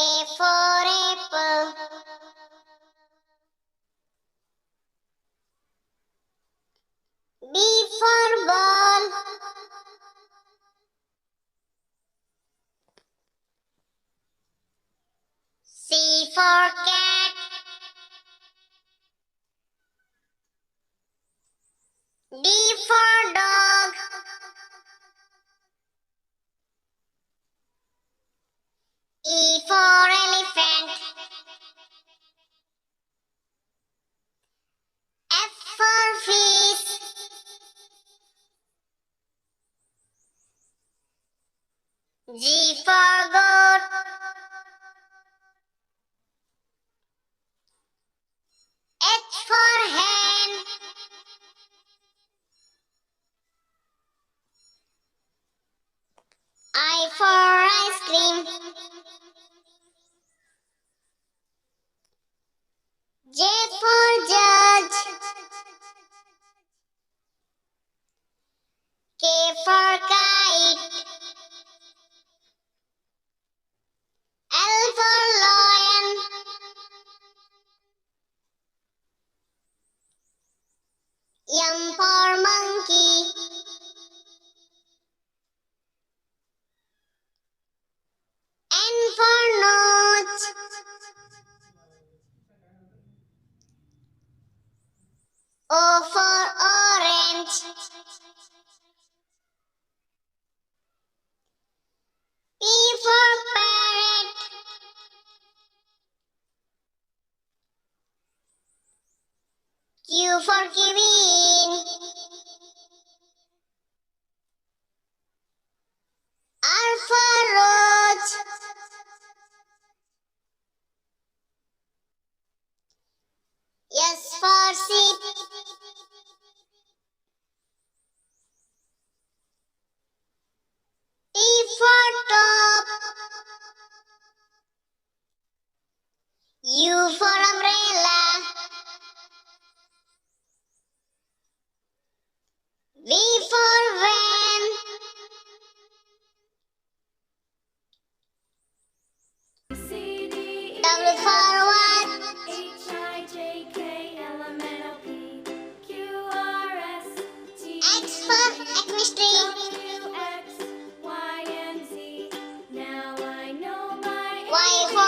A for apple. B for ball. C for cat. D for dog. E for elephant. F for fish. G for goat. H for hen. I for ice cream. J for judge. K for kite. L for lion. M for monkey. N for nose. O for orange. P for parrot. Q for queen. R for rose. S for sheep. T for top. U for umbrella. V for van. W for what? X for chemistry. Y for